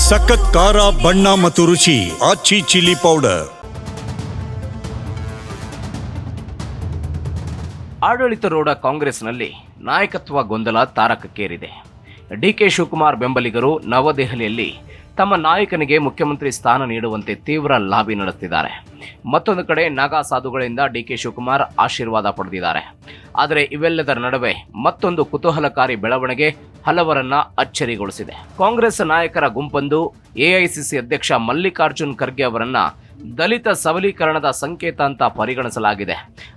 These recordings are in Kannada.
ಸಖತ್ ಖಾರ, ಬಣ್ಣ ಮತ್ತು ರುಚಿ ಆಚಿ ಚಿಲ್ಲಿ ಪೌಡರ್. ಆಡಳಿತಾರೂಢ ಕಾಂಗ್ರೆಸ್ನಲ್ಲಿ ನಾಯಕತ್ವ ಗೊಂದಲ ತಾರಕಕ್ಕೇರಿದೆ. ಡಿಕೆ ಶಿವಕುಮಾರ್ ಬೆಂಬಲಿಗರು ನವದೆಹಲಿಯಲ್ಲಿ ತಮ್ಮ ನಾಯಕನಿಗೆ ಮುಖ್ಯಮಂತ್ರಿ ಸ್ಥಾನ ನೀಡುವಂತೆ ತೀವ್ರ ಲಾಬಿ ನಡೆಸುತ್ತಿದ್ದಾರೆ. ಮತ್ತೊಂದು ಕಡೆ ನಾಗಾ ಸಾಧುಗಳಿಂದ ಡಿಕೆ ಶಿವಕುಮಾರ್ ಆಶೀರ್ವಾದ ಪಡೆದಿದ್ದಾರೆ. ಆದರೆ ಇವೆಲ್ಲದರ ನಡುವೆ ಮತ್ತೊಂದು ಕುತೂಹಲಕಾರಿ ಬೆಳವಣಿಗೆ ಹಲವರನ್ನ ಅಚ್ಚರಿಗೊಳಿಸಿದೆ. ಕಾಂಗ್ರೆಸ್ ನಾಯಕರ ಗುಂಪೊಂದು ಎಐಸಿಸಿ ಅಧ್ಯಕ್ಷ ಮಲ್ಲಿಕಾರ್ಜುನ್ ಖರ್ಗೆ ಅವರನ್ನ ದಲಿತ ಸಬಲೀಕರಣದ ಸಂಕೇತ ಅಂತ ಪರಿಗಣಿಸಲಾಗಿದೆ.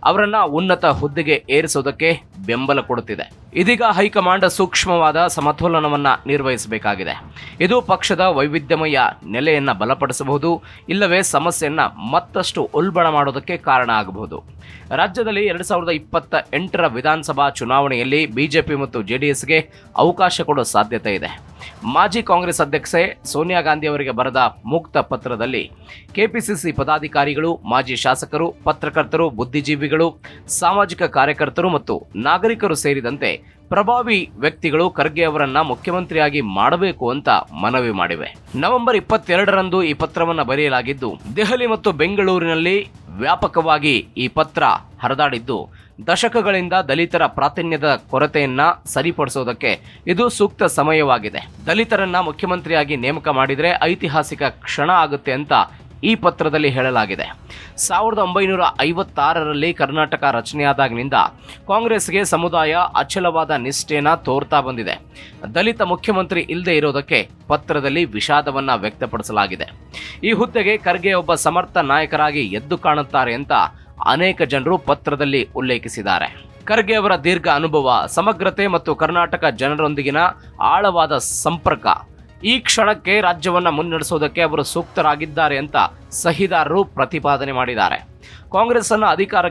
ಅವರನ್ನ ಉನ್ನತ ಹುದ್ದೆಗೆ ಏರಿಸುವುದಕ್ಕೆ ಬೆಂಬಲ ಕೊಡುತ್ತಿದೆ. ಇದೀಗ ಹೈಕಮಾಂಡ್ ಸೂಕ್ಷ್ಮವಾದ ಸಮತೋಲನವನ್ನ ನಿರ್ವಹಿಸಬೇಕಾಗಿದೆ. ಇದು ಪಕ್ಷದ ವೈವಿಧ್ಯಮಯ ನೆಲೆಯನ್ನ ಬಲಪಡಿಸಬಹುದು, ಇಲ್ಲವೇ ಸಮಸ್ಯೆಯನ್ನ ಮತ್ತಷ್ಟು ಉಲ್ಬಣ ಮಾಡೋದಕ್ಕೆ ಕಾರಣ ಆಗಬಹುದು. ರಾಜ್ಯದಲ್ಲಿ 2028ರ ವಿಧಾನಸಭಾ ಚುನಾವಣೆಯಲ್ಲಿ ಬಿಜೆಪಿ ಮತ್ತು ಜೆಡಿಎಸ್ಗೆ ಅವಕಾಶ ಕೊಡೋ ಸಾಧ್ಯತೆ ಇದೆ. ಮಾಜಿ ಕಾಂಗ್ರೆಸ್ ಅಧ್ಯಕ್ಷೆ ಸೋನಿಯಾ ಗಾಂಧಿ ಅವರಿಗೆ ಬರೆದ ಮುಕ್ತ ಪತ್ರದಲ್ಲಿ ಕೆಪಿಸಿಸಿ ಪದಾಧಿಕಾರಿಗಳು, ಮಾಜಿ ಶಾಸಕರು, ಪತ್ರಕರ್ತರು, ಬುದ್ಧಿಜೀವಿಗಳು, ಸಾಮಾಜಿಕ ಕಾರ್ಯಕರ್ತರು ಮತ್ತು ನಾಗರಿಕರು ಸೇರಿದಂತೆ ಪ್ರಭಾವಿ ವ್ಯಕ್ತಿಗಳು ಖರ್ಗೆ ಅವರನ್ನ ಮುಖ್ಯಮಂತ್ರಿಯಾಗಿ ಮಾಡಬೇಕು ಅಂತ ಮನವಿ ಮಾಡಿವೆ. ನವೆಂಬರ್ 22ರಂದು ಈ ಪತ್ರವನ್ನು ಬರೆಯಲಾಗಿದ್ದು, ದೆಹಲಿ ಮತ್ತು ಬೆಂಗಳೂರಿನಲ್ಲಿ ವ್ಯಾಪಕವಾಗಿ ಈ ಪತ್ರ ಹರಿದಾಡಿದ್ದು, ದಶಕಗಳಿಂದ ದಲಿತರ ಪ್ರಾತಿನಿಧ್ಯದ ಕೊರತೆಯನ್ನ ಸರಿಪಡಿಸೋದಕ್ಕೆ ಇದು ಸೂಕ್ತ ಸಮಯವಾಗಿದೆ. ದಲಿತರನ್ನ ಮುಖ್ಯಮಂತ್ರಿಯಾಗಿ ನೇಮಕ ಮಾಡಿದರೆ ಐತಿಹಾಸಿಕ ಕ್ಷಣ ಆಗುತ್ತೆ ಅಂತ ಈ ಪತ್ರದಲ್ಲಿ ಹೇಳಲಾಗಿದೆ. 1956ರಲ್ಲಿ ಕರ್ನಾಟಕ ರಚನೆಯಾದಾಗಿನಿಂದ ಕಾಂಗ್ರೆಸ್ಗೆ ಸಮುದಾಯ ಅಚಲವಾದ ನಿಷ್ಠೆನ ತೋರ್ತಾ ಬಂದಿದೆ. ದಲಿತ ಮುಖ್ಯಮಂತ್ರಿ ಇಲ್ಲದೆ ಇರೋದಕ್ಕೆ ಪತ್ರದಲ್ಲಿ ವಿಷಾದವನ್ನ ವ್ಯಕ್ತಪಡಿಸಲಾಗಿದೆ. ಈ ಹುದ್ದೆಗೆ ಖರ್ಗೆ ಒಬ್ಬ ಸಮರ್ಥ ನಾಯಕರಾಗಿ ಎದ್ದು ಕಾಣುತ್ತಾರೆ ಅಂತ ಅನೇಕ ಜನರು ಪತ್ರದಲ್ಲಿ ಉಲ್ಲೇಖಿಸಿದ್ದಾರೆ. ಖರ್ಗೆ ಅವರ ದೀರ್ಘ ಅನುಭವ, ಸಮಗ್ರತೆ ಮತ್ತು ಕರ್ನಾಟಕ ಜನರೊಂದಿಗಿನ ಆಳವಾದ ಸಂಪರ್ಕ ಈ ಕ್ಷಣಕ್ಕೆ ರಾಜ್ಯವನ್ನ ಮುನ್ನಡೆಸೋದಕ್ಕೆ ಅವರು ಸೂಕ್ತರಾಗಿದ್ದಾರೆ ಅಂತ ಸಹಿದಾರರು ಪ್ರತಿಪಾದನೆ ಮಾಡಿದ್ದಾರೆ. ಕಾಂಗ್ರೆಸ್ ಅನ್ನು ಅಧಿಕಾರಕ್ಕೆ